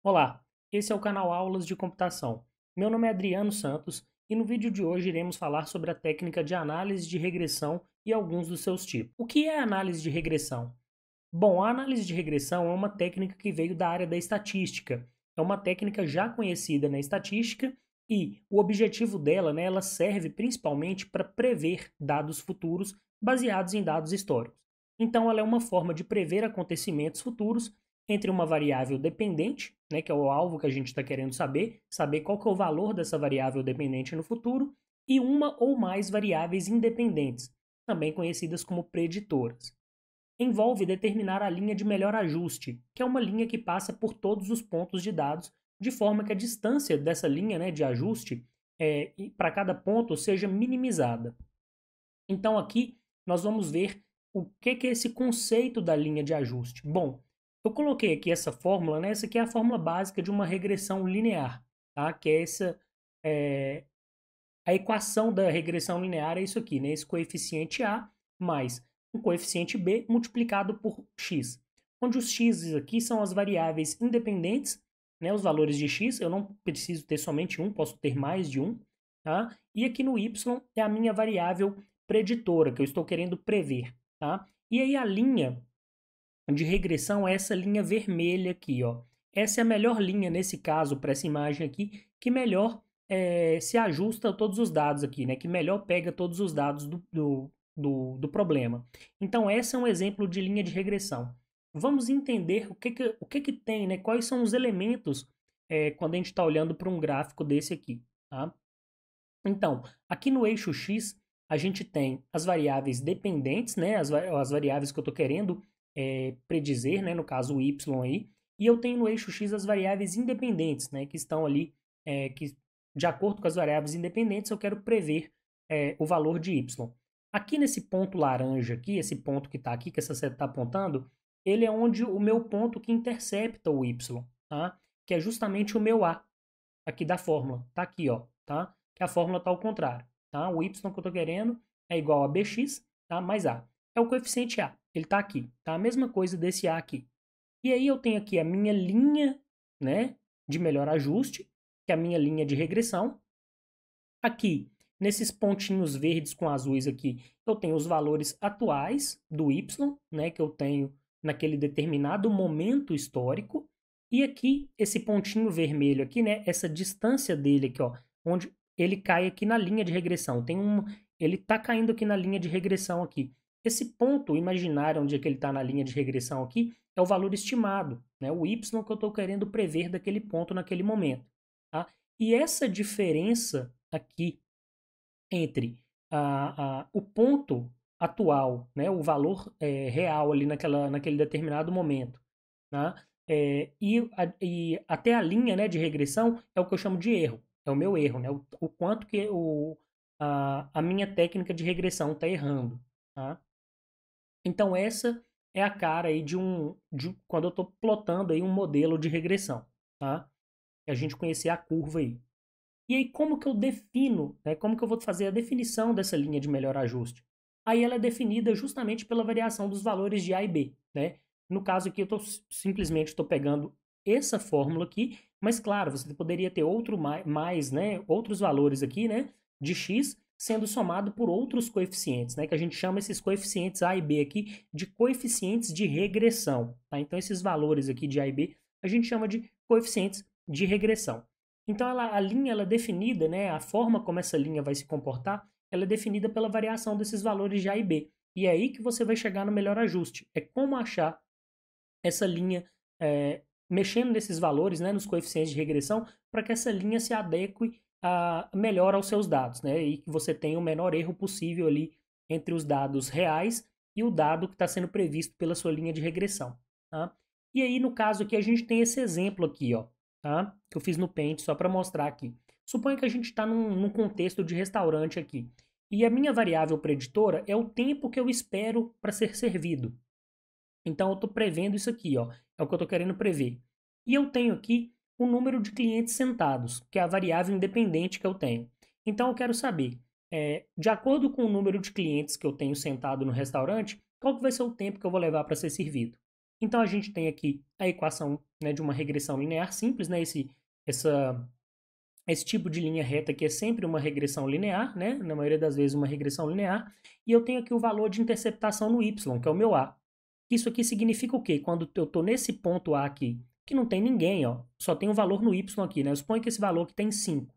Olá, esse é o canal Aulas de Computação. Meu nome é Adriano Santos e no vídeo de hoje iremos falar sobre a técnica de análise de regressão e alguns dos seus tipos. O que é análise de regressão? Bom, a análise de regressão é uma técnica que veio da área da estatística. É uma técnica já conhecida na estatística e o objetivo dela, né, ela serve principalmente para prever dados futuros baseados em dados históricos. Então, ela é uma forma de prever acontecimentos futuros entre uma variável dependente, né, que é o alvo que a gente está querendo saber qual que é o valor dessa variável dependente no futuro, e uma ou mais variáveis independentes, também conhecidas como preditoras. Envolve determinar a linha de melhor ajuste, que é uma linha que passa por todos os pontos de dados, de forma que a distância dessa linha, né, de ajuste para cada ponto seja minimizada. Então aqui nós vamos ver o que é esse conceito da linha de ajuste. Bom, eu coloquei aqui essa fórmula, né? Essa aqui é a fórmula básica de uma regressão linear, tá? Que é é, a equação da regressão linear é isso aqui, né? Esse coeficiente A mais um coeficiente B multiplicado por x, onde os x aqui são as variáveis independentes, né? Os valores de x, eu não preciso ter somente um, posso ter mais de um, tá? E aqui no y é a minha variável preditora, que eu estou querendo prever, tá? E aí a linha de regressão é essa linha vermelha aqui, ó. Essa é a melhor linha nesse caso para essa imagem aqui, que melhor se ajusta a todos os dados aqui, né? Que melhor pega todos os dados do problema. Então, essa é um exemplo de linha de regressão. Vamos entender o que tem, né? Quais são os elementos quando a gente está olhando para um gráfico desse aqui, tá? Então, aqui no eixo X, a gente tem as variáveis dependentes, né? As variáveis que eu estou querendo predizer, né? No caso, o Y aí. E eu tenho no eixo X as variáveis independentes, né? Que estão ali, que de acordo com as variáveis independentes, eu quero prever o valor de Y. Aqui nesse ponto laranja aqui, esse ponto que está aqui, que essa seta está apontando, ele é onde o meu ponto que intercepta o Y, tá? Que é justamente o meu A, aqui da fórmula. Tá aqui, ó, tá? Que a fórmula está ao contrário, tá? O y que eu estou querendo é igual a bx, tá? Mais a. É o coeficiente a, ele está aqui, tá? A mesma coisa desse a aqui. E aí eu tenho aqui a minha linha, né, de melhor ajuste, que é a minha linha de regressão. Aqui, nesses pontinhos verdes com azuis aqui, eu tenho os valores atuais do y, né, que eu tenho naquele determinado momento histórico. E aqui, esse pontinho vermelho aqui, né, essa distância dele aqui, ó, onde ele cai aqui na linha de regressão. Ele está caindo aqui na linha de regressão aqui. Esse ponto imaginário onde é que ele está na linha de regressão aqui é o valor estimado, né, o y que eu estou querendo prever daquele ponto naquele momento. Tá? E essa diferença aqui entre o ponto atual, né, o valor real ali naquele determinado momento, né, e até a linha, né, de regressão é o que eu chamo de erro, é o meu erro, né, o quanto que a minha técnica de regressão está errando. Tá? Então essa é a cara aí quando eu estou plotando aí um modelo de regressão, tá? E a gente conhecer a curva aí. E aí, como que eu defino, né? Como que eu vou fazer a definição dessa linha de melhor ajuste? Aí ela é definida justamente pela variação dos valores de A e B, né? No caso aqui, eu simplesmente estou pegando essa fórmula aqui, mas claro, você poderia ter né? Outros valores aqui, né? De x sendo somado por outros coeficientes, né? Que a gente chama esses coeficientes A e B aqui de coeficientes de regressão, tá? Então, esses valores aqui de A e B a gente chama de coeficientes de regressão. Então a linha ela é definida, né, a forma como essa linha vai se comportar, ela é definida pela variação desses valores de A e B. E é aí que você vai chegar no melhor ajuste. É como achar essa linha mexendo nesses valores, né, nos coeficientes de regressão, para que essa linha se adeque melhor aos seus dados, né, e que você tenha o menor erro possível ali entre os dados reais e o dado que está sendo previsto pela sua linha de regressão. Tá? E aí, no caso aqui, a gente tem esse exemplo aqui, ó, tá? Que eu fiz no Paint só para mostrar aqui. Suponha que a gente está num contexto de restaurante aqui. E a minha variável preditora é o tempo que eu espero para ser servido. Então eu estou prevendo isso aqui, ó. É o que eu estou querendo prever. E eu tenho aqui o número de clientes sentados, que é a variável independente que eu tenho. Então eu quero saber, de acordo com o número de clientes que eu tenho sentado no restaurante, qual que vai ser o tempo que eu vou levar para ser servido. Então, a gente tem aqui a equação, né, de uma regressão linear simples, né, esse tipo de linha reta que é sempre uma regressão linear, né, na maioria das vezes uma regressão linear, e eu tenho aqui o valor de interceptação no y, que é o meu a. Isso aqui significa o quê? Quando eu estou nesse ponto A aqui, que não tem ninguém, ó, só tem um valor no y aqui, né? Eu suponho que esse valor aqui tem 5.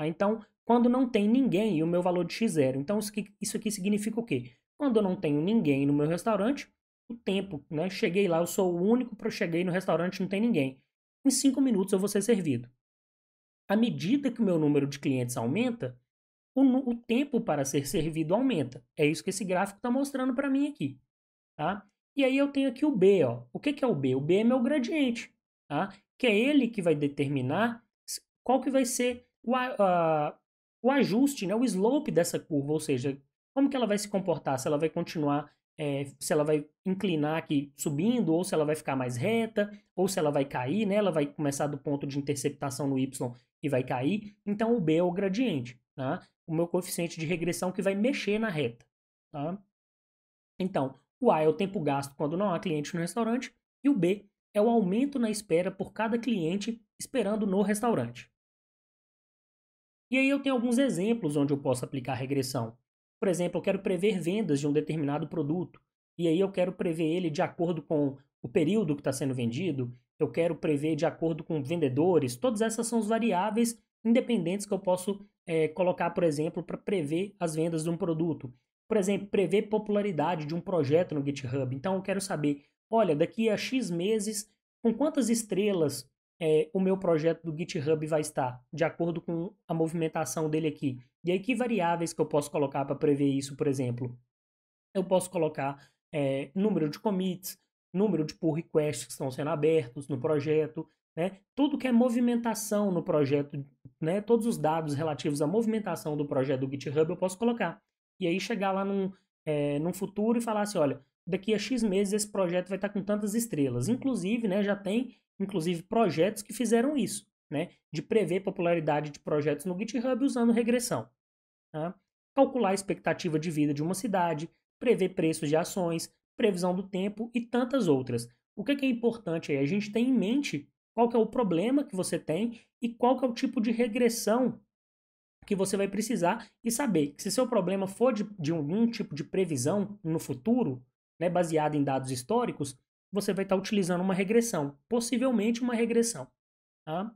Então, quando não tem ninguém, e o meu valor de x zero. Então, isso aqui significa o quê? Quando eu não tenho ninguém no meu restaurante, o tempo, né? Cheguei lá, eu sou o único para cheguei no restaurante, não tem ninguém. Em 5 minutos eu vou ser servido. À medida que o meu número de clientes aumenta, o tempo para ser servido aumenta. É isso que esse gráfico está mostrando para mim aqui. Tá? E aí eu tenho aqui o B. Ó. O que é o B? O B é meu gradiente. Tá? Que é ele que vai determinar qual que vai ser o ajuste, né? O slope dessa curva. Ou seja, como que ela vai se comportar. Se ela vai continuar, se ela vai inclinar aqui subindo, ou se ela vai ficar mais reta, ou se ela vai cair, né? Ela vai começar do ponto de interceptação no Y e vai cair. Então o B é o gradiente. Tá? O meu coeficiente de regressão que vai mexer na reta. Tá? Então, o A é o tempo gasto quando não há cliente no restaurante e o B é o aumento na espera por cada cliente esperando no restaurante. E aí eu tenho alguns exemplos onde eu posso aplicar regressão. Por exemplo, eu quero prever vendas de um determinado produto e aí eu quero prever ele de acordo com o período que está sendo vendido, eu quero prever de acordo com vendedores. Todas essas são as variáveis independentes que eu posso colocar, por exemplo, para prever as vendas de um produto. Por exemplo, prever popularidade de um projeto no GitHub. Então eu quero saber, olha, daqui a X meses, com quantas estrelas o meu projeto do GitHub vai estar, de acordo com a movimentação dele aqui. E aí, que variáveis que eu posso colocar para prever isso, por exemplo? Eu posso colocar número de commits, número de pull requests que estão sendo abertos no projeto, né? Tudo que é movimentação no projeto, né? Todos os dados relativos à movimentação do projeto do GitHub eu posso colocar. E aí chegar lá num futuro e falar assim, olha, daqui a X meses esse projeto vai estar com tantas estrelas. Inclusive, né, já tem projetos que fizeram isso, né? De prever popularidade de projetos no GitHub usando regressão. Tá? Calcular a expectativa de vida de uma cidade, prever preços de ações, previsão do tempo e tantas outras. O que é importante aí? A gente tem em mente qual que é o problema que você tem e qual que é o tipo de regressão que você vai precisar e saber que se seu problema for de algum tipo de previsão no futuro, né, baseado em dados históricos, você vai estar utilizando uma regressão, possivelmente uma regressão. Tá?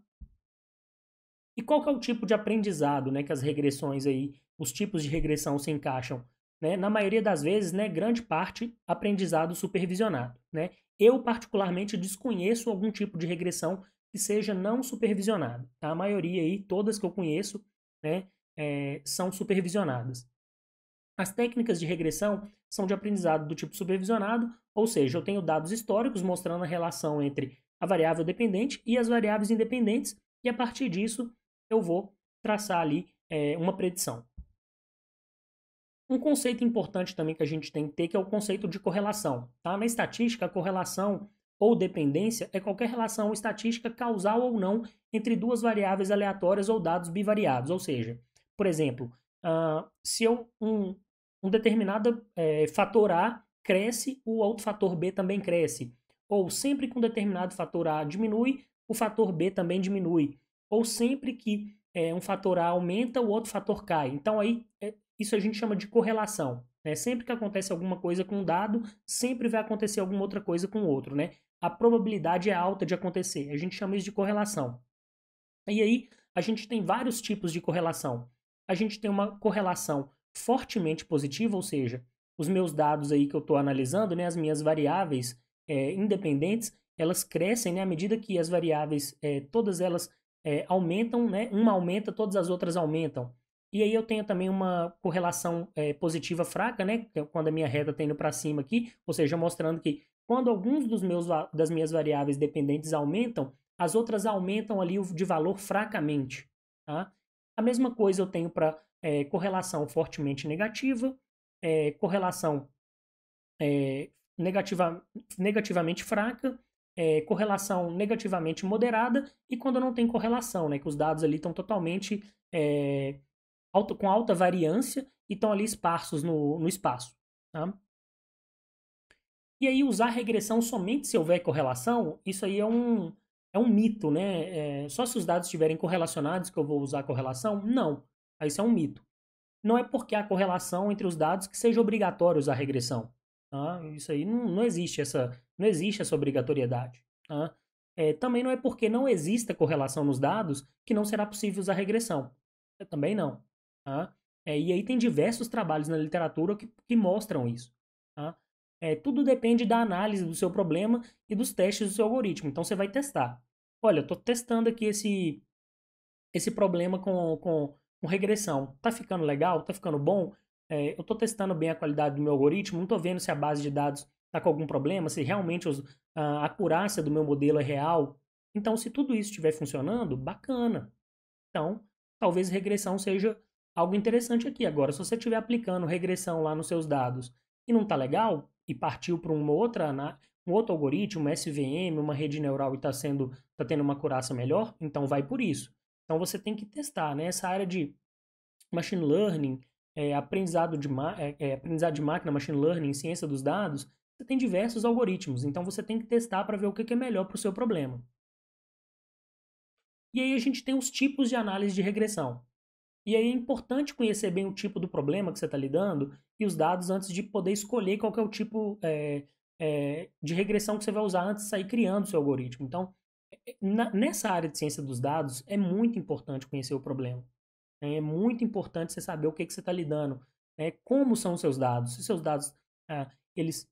E qual que é o tipo de aprendizado, né, que as regressões aí, os tipos de regressão se encaixam? Né? Na maioria das vezes, né, grande parte, aprendizado supervisionado. Né? Eu, particularmente, desconheço algum tipo de regressão que seja não supervisionado. Tá? A maioria aí, todas que eu conheço, né, são supervisionadas. As técnicas de regressão são de aprendizado do tipo supervisionado, ou seja, eu tenho dados históricos mostrando a relação entre a variável dependente e as variáveis independentes, e a partir disso eu vou traçar ali uma predição. Um conceito importante também que a gente tem que ter que é o conceito de correlação. Tá? Na estatística, a correlação ou dependência é qualquer relação estatística causal ou não entre duas variáveis aleatórias ou dados bivariados. Ou seja, por exemplo, se um determinado fator A cresce, o outro fator B também cresce. Ou sempre que um determinado fator A diminui, o fator B também diminui. Ou sempre que um fator A aumenta, o outro fator cai. Então aí isso a gente chama de correlação. Né? Sempre que acontece alguma coisa com um dado, sempre vai acontecer alguma outra coisa com o outro. Né? A probabilidade é alta de acontecer. A gente chama isso de correlação. E aí a gente tem vários tipos de correlação. A gente tem uma correlação fortemente positiva, ou seja, os meus dados aí que eu estou analisando, né, as minhas variáveis independentes, elas crescem, né, à medida que as variáveis, todas elas aumentam, né, uma aumenta, todas as outras aumentam. E aí eu tenho também uma correlação positiva fraca, né, que é quando a minha reta está indo para cima aqui, ou seja, mostrando que quando alguns das minhas variáveis dependentes aumentam, as outras aumentam ali de valor fracamente. Tá? A mesma coisa eu tenho para correlação fortemente negativa, correlação negativamente fraca, correlação negativamente moderada e quando não tem correlação, né, que os dados ali estão totalmente com alta variância e estão ali esparsos no espaço. Tá? E aí usar regressão somente se houver correlação, isso aí é um mito, né? Só se os dados estiverem correlacionados que eu vou usar correlação? Não. Isso é um mito. Não é porque há correlação entre os dados que seja obrigatório usar regressão. Tá? Isso aí não existe essa obrigatoriedade. Tá? Também não é porque não exista correlação nos dados que não será possível usar regressão. Também não. Tá? E aí tem diversos trabalhos na literatura que mostram isso. Tá? Tudo depende da análise do seu problema e dos testes do seu algoritmo. Então você vai testar. Olha, eu estou testando aqui esse problema com regressão. Tá ficando legal? Tá ficando bom? Eu estou testando bem a qualidade do meu algoritmo, não estou vendo se a base de dados está com algum problema, se realmente a acurácia do meu modelo é real. Então, se tudo isso estiver funcionando, bacana. Então, talvez regressão seja algo interessante aqui. Agora, se você estiver aplicando regressão lá nos seus dados e não está legal, e partiu para um outro algoritmo, uma SVM, uma rede neural e tá tendo uma acurácia melhor, então vai por isso. Então você tem que testar, né? Essa área de machine learning, aprendizado de máquina, machine learning, ciência dos dados, você tem diversos algoritmos. Então você tem que testar para ver o que é melhor para o seu problema. E aí a gente tem os tipos de análise de regressão. E aí é importante conhecer bem o tipo do problema que você está lidando e os dados antes de poder escolher qual que é o tipo de regressão que você vai usar antes de sair criando o seu algoritmo. Então, nessa área de ciência dos dados, é muito importante conhecer o problema. É muito importante você saber o que você está lidando, como são os seus dados, se seus dados, ah, eles,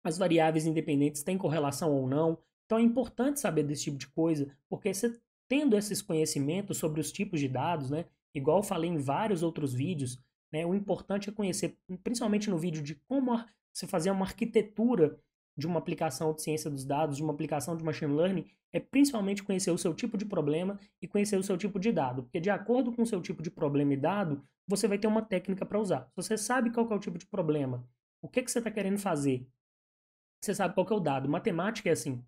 as variáveis independentes têm correlação ou não. Então é importante saber desse tipo de coisa, porque você tendo esses conhecimentos sobre os tipos de dados, né, igual eu falei em vários outros vídeos, né, o importante é conhecer, principalmente no vídeo de como você fazer uma arquitetura de uma aplicação de ciência dos dados, de uma aplicação de machine learning, é principalmente conhecer o seu tipo de problema e conhecer o seu tipo de dado. Porque de acordo com o seu tipo de problema e dado, você vai ter uma técnica para usar. Se você sabe qual é o tipo de problema, o que você está querendo fazer, você sabe qual é o dado. Matemática é assim.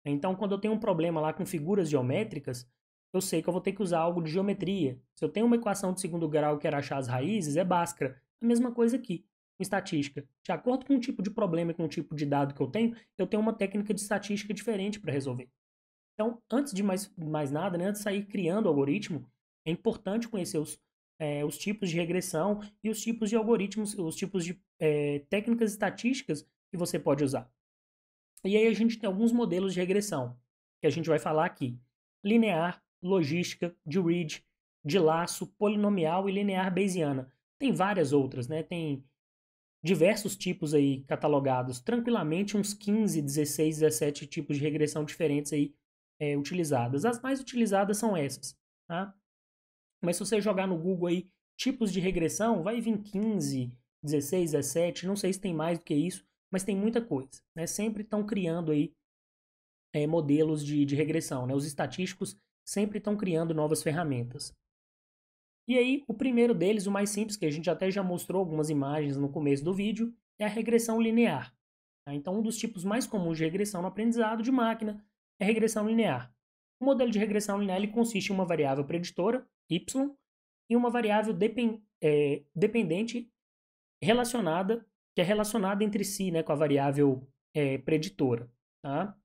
Então, quando eu tenho um problema lá com figuras geométricas, eu sei que eu vou ter que usar algo de geometria. Se eu tenho uma equação de segundo grau e quero achar as raízes, é Bhaskara. A mesma coisa aqui, em estatística. De acordo com o tipo de problema e com o tipo de dado que eu tenho uma técnica de estatística diferente para resolver. Então, antes de mais nada, né, antes de sair criando o algoritmo, é importante conhecer os tipos de regressão e os tipos de algoritmos, os tipos de técnicas estatísticas que você pode usar. E aí a gente tem alguns modelos de regressão que a gente vai falar aqui: linear, logística, de Ridge, de laço, polinomial e linear bayesiana. Tem várias outras, né? Tem diversos tipos aí catalogados, tranquilamente uns 15, 16, 17 tipos de regressão diferentes aí utilizadas. As mais utilizadas são essas, tá? Mas se você jogar no Google aí tipos de regressão, vai vir 15, 16, 17, não sei se tem mais do que isso, mas tem muita coisa, né? Sempre estão criando aí modelos de regressão, né? Os estatísticos sempre estão criando novas ferramentas. E aí, o primeiro deles, o mais simples, que a gente até já mostrou algumas imagens no começo do vídeo, é a regressão linear. Tá? Então, um dos tipos mais comuns de regressão no aprendizado de máquina é a regressão linear. O modelo de regressão linear ele consiste em uma variável preditora, y, e uma variável dependente relacionada, que é relacionada entre si, né, com a variável preditora. Tá?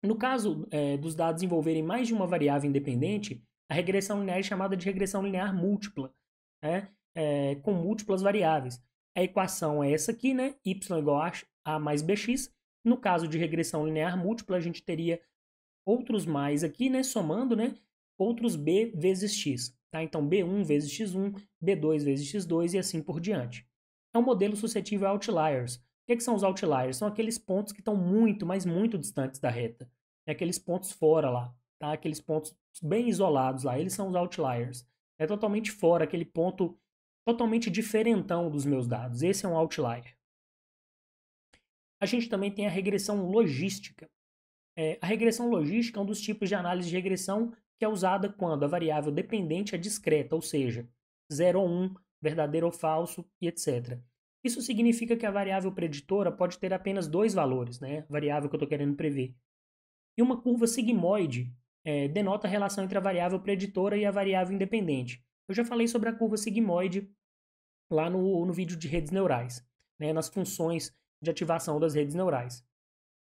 No caso dos dados envolverem mais de uma variável independente, a regressão linear é chamada de regressão linear múltipla, né? Com múltiplas variáveis. A equação é essa aqui, né? Y igual a mais bx. No caso de regressão linear múltipla, a gente teria outros mais aqui, né? Somando, né? Outros b vezes x. Tá? Então, b1 vezes x1, b2 vezes x2 e assim por diante. É um modelo suscetível a outliers. O que são os outliers? São aqueles pontos que estão muito, mas muito distantes da reta. É aqueles pontos fora lá, tá? Aqueles pontos bem isolados lá. Eles são os outliers. É totalmente fora, aquele ponto totalmente diferentão dos meus dados. Esse é um outlier. A gente também tem a regressão logística. A regressão logística é um dos tipos de análise de regressão que é usada quando a variável dependente é discreta, ou seja, 0 ou 1, verdadeiro ou falso e etc. Isso significa que a variável preditora pode ter apenas dois valores, né? A variável que eu estou querendo prever. E uma curva sigmoide denota a relação entre a variável preditora e a variável independente. Eu já falei sobre a curva sigmoide lá no vídeo de redes neurais, né? Nas funções de ativação das redes neurais.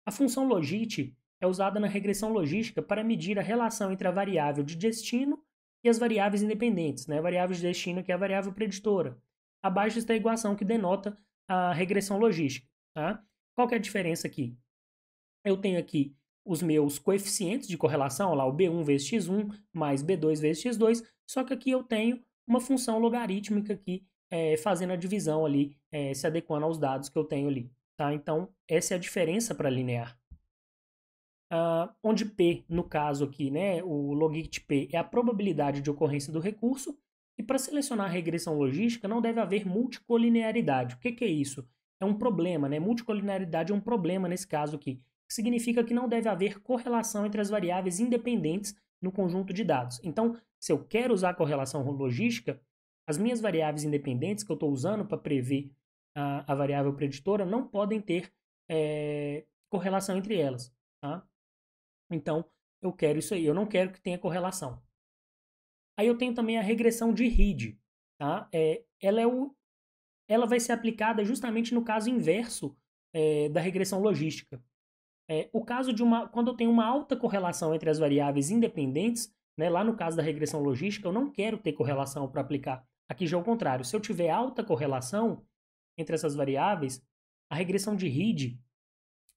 A função logit é usada na regressão logística para medir a relação entre a variável de destino e as variáveis independentes, né? A variável de destino que é a variável preditora. Abaixo está a equação que denota a regressão logística. Tá? Qual que é a diferença aqui? Eu tenho aqui os meus coeficientes de correlação, lá o B1 vezes x1 mais B2 vezes x2, só que aqui eu tenho uma função logarítmica aqui fazendo a divisão ali, se adequando aos dados que eu tenho ali. Tá? Então, essa é a diferença para linear. Onde P, no caso aqui, né, o logit P é a probabilidade de ocorrência do recurso, e para selecionar a regressão logística não deve haver multicolinearidade. O que é isso? É um problema, né? Multicolinearidade é um problema nesse caso aqui, que significa que não deve haver correlação entre as variáveis independentes no conjunto de dados. Então, se eu quero usar a correlação logística, as minhas variáveis independentes que eu estou usando para prever a variável preditora não podem ter correlação entre elas. Tá? Então, eu quero isso aí. Eu não quero que tenha correlação. Aí eu tenho também a regressão de Reed. Tá? Ela vai ser aplicada justamente no caso inverso da regressão logística. O caso de quando eu tenho uma alta correlação entre as variáveis independentes, né, lá no caso da regressão logística, eu não quero ter correlação para aplicar. Aqui já é o contrário. Se eu tiver alta correlação entre essas variáveis, a regressão de Reed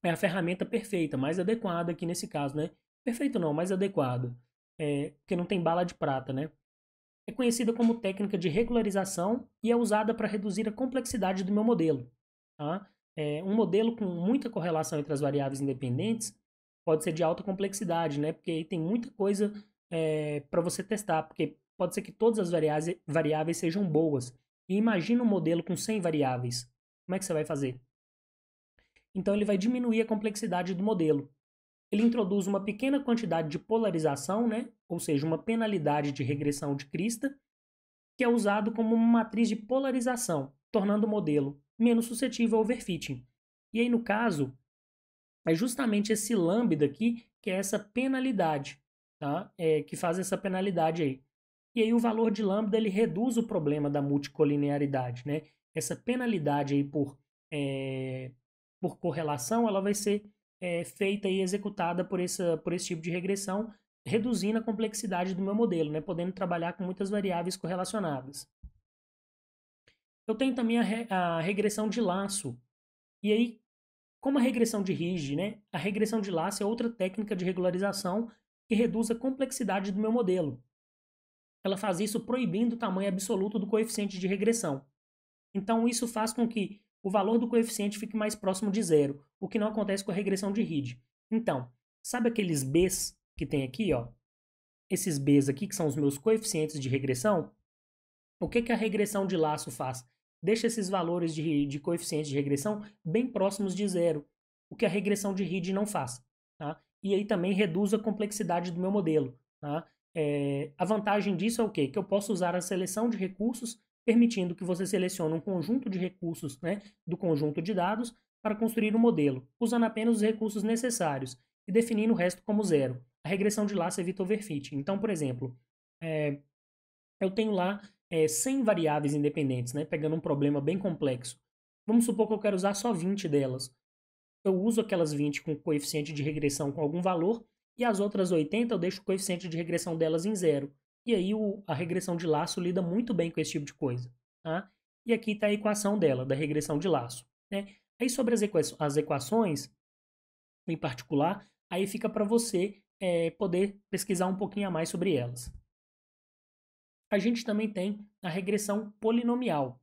é a ferramenta perfeita, mais adequada aqui nesse caso, né? Perfeito não, mais adequada. Porque não tem bala de prata, né? É conhecida como técnica de regularização e é usada para reduzir a complexidade do meu modelo. Tá? Um modelo com muita correlação entre as variáveis independentes pode ser de alta complexidade, né? Porque aí tem muita coisa para você testar, porque pode ser que todas as variáveis sejam boas. E imagina um modelo com 100 variáveis. Como é que você vai fazer? Então ele vai diminuir a complexidade do modelo. Ele introduz uma pequena quantidade de polarização, né? Ou seja, uma penalidade de regressão de crista, que é usado como uma matriz de polarização, tornando o modelo menos suscetível ao overfitting. E aí, no caso, é justamente esse lambda aqui, que é essa penalidade, tá? Que faz essa penalidade aí. E aí o valor de lambda ele reduz o problema da multicolinearidade, né? Essa penalidade aí por correlação, ela vai ser feita e executada por esse tipo de regressão, reduzindo a complexidade do meu modelo, né? Podendo trabalhar com muitas variáveis correlacionadas. Eu tenho também a regressão de laço. E aí, como a regressão de Ridge, né? A regressão de laço é outra técnica de regularização que reduz a complexidade do meu modelo. Ela faz isso proibindo o tamanho absoluto do coeficiente de regressão. Então, isso faz com que o valor do coeficiente fique mais próximo de zero, o que não acontece com a regressão de Ridge. Então, sabe aqueles Bs que tem aqui, ó? Esses Bs aqui, que são os meus coeficientes de regressão, o que a regressão de laço faz? Deixa esses valores de coeficientes de regressão bem próximos de zero, o que a regressão de Ridge não faz. Tá? E aí também reduz a complexidade do meu modelo. Tá? A vantagem disso é o quê? Que eu posso usar a seleção de recursos, permitindo que você selecione um conjunto de recursos, né, do conjunto de dados para construir um modelo, usando apenas os recursos necessários e definindo o resto como zero. A regressão de laço evita overfitting. Então, por exemplo, eu tenho lá 100 variáveis independentes, né, pegando um problema bem complexo. Vamos supor que eu quero usar só 20 delas. Eu uso aquelas 20 com coeficiente de regressão com algum valor e as outras 80 eu deixo o coeficiente de regressão delas em zero. E aí a regressão de laço lida muito bem com esse tipo de coisa. Tá? E aqui está a equação dela, da regressão de laço. Né? Aí sobre as equações, em particular, aí fica para você poder pesquisar um pouquinho a mais sobre elas. A gente também tem a regressão polinomial.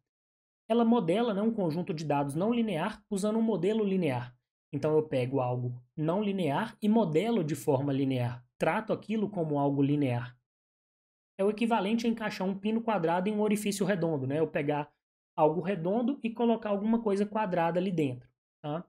Ela modela, né, um conjunto de dados não linear usando um modelo linear. Então eu pego algo não linear e modelo de forma linear. Trato aquilo como algo linear. É o equivalente a encaixar um pino quadrado em um orifício redondo, né? Eu pegar algo redondo e colocar alguma coisa quadrada ali dentro. Tá?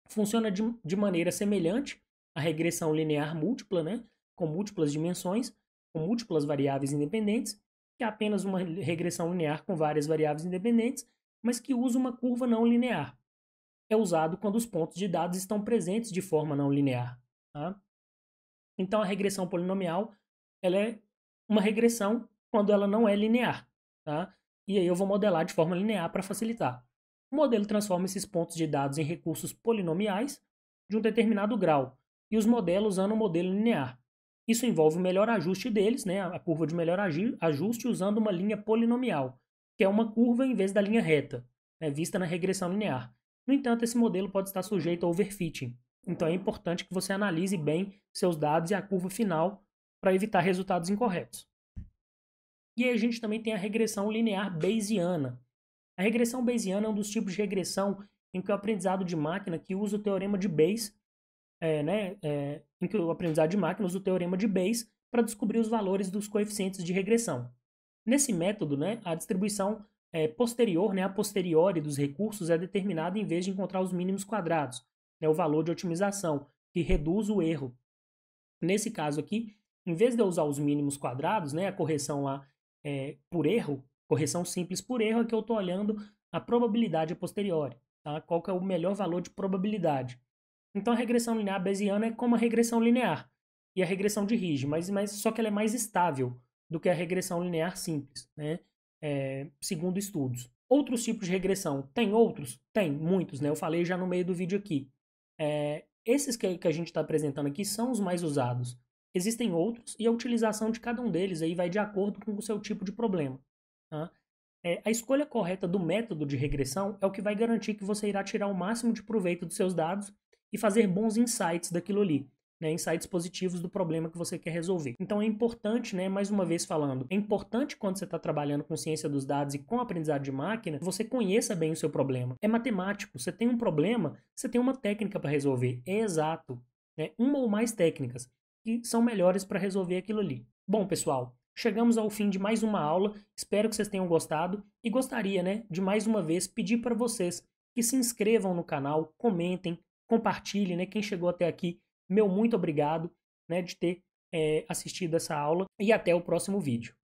Funciona de maneira semelhante à regressão linear múltipla, né? Com múltiplas dimensões, com múltiplas variáveis independentes, que é apenas uma regressão linear com várias variáveis independentes, mas que usa uma curva não linear. É usado quando os pontos de dados estão presentes de forma não linear. Tá? Então, a regressão polinomial ela é uma regressão quando ela não é linear. Tá? E aí eu vou modelar de forma linear para facilitar. O modelo transforma esses pontos de dados em recursos polinomiais de um determinado grau e os modela usando um modelo linear. Isso envolve o melhor ajuste deles, né, a curva de melhor ajuste usando uma linha polinomial, que é uma curva em vez da linha reta, né, vista na regressão linear. No entanto, esse modelo pode estar sujeito a overfitting. Então é importante que você analise bem seus dados e a curva final para evitar resultados incorretos. E aí a gente também tem a regressão linear bayesiana. A regressão bayesiana é um dos tipos de regressão em que o aprendizado de máquina que usa o teorema de Bayes, em que o aprendizado de máquina usa o teorema de Bayes para descobrir os valores dos coeficientes de regressão. Nesse método, né, a distribuição posterior, né, a posteriori dos recursos é determinada em vez de encontrar os mínimos quadrados, né, o valor de otimização, que reduz o erro. Nesse caso aqui, em vez de eu usar os mínimos quadrados, né, a correção lá por erro, correção simples por erro, é que eu estou olhando a probabilidade a posteriori. Tá? Qual que é o melhor valor de probabilidade. Então a regressão linear bayesiana é como a regressão linear e a regressão de Ridge, mas só que ela é mais estável do que a regressão linear simples, né? Segundo estudos. Outros tipos de regressão, tem outros? Tem, muitos, né? Eu falei já no meio do vídeo aqui. Esses que a gente está apresentando aqui são os mais usados. Existem outros e a utilização de cada um deles aí vai de acordo com o seu tipo de problema. Tá? A escolha correta do método de regressão é o que vai garantir que você irá tirar o máximo de proveito dos seus dados e fazer bons insights daquilo ali, né, insights positivos do problema que você quer resolver. Então é importante, né, mais uma vez falando, é importante quando você está trabalhando com ciência dos dados e com aprendizado de máquina, você conheça bem o seu problema. É matemático, você tem um problema, você tem uma técnica para resolver, é exato, né, uma ou mais técnicas que são melhores para resolver aquilo ali. Bom, pessoal, chegamos ao fim de mais uma aula, espero que vocês tenham gostado e gostaria, né, de mais uma vez pedir para vocês que se inscrevam no canal, comentem, compartilhem, né, quem chegou até aqui, meu muito obrigado, né, de ter assistido essa aula e até o próximo vídeo.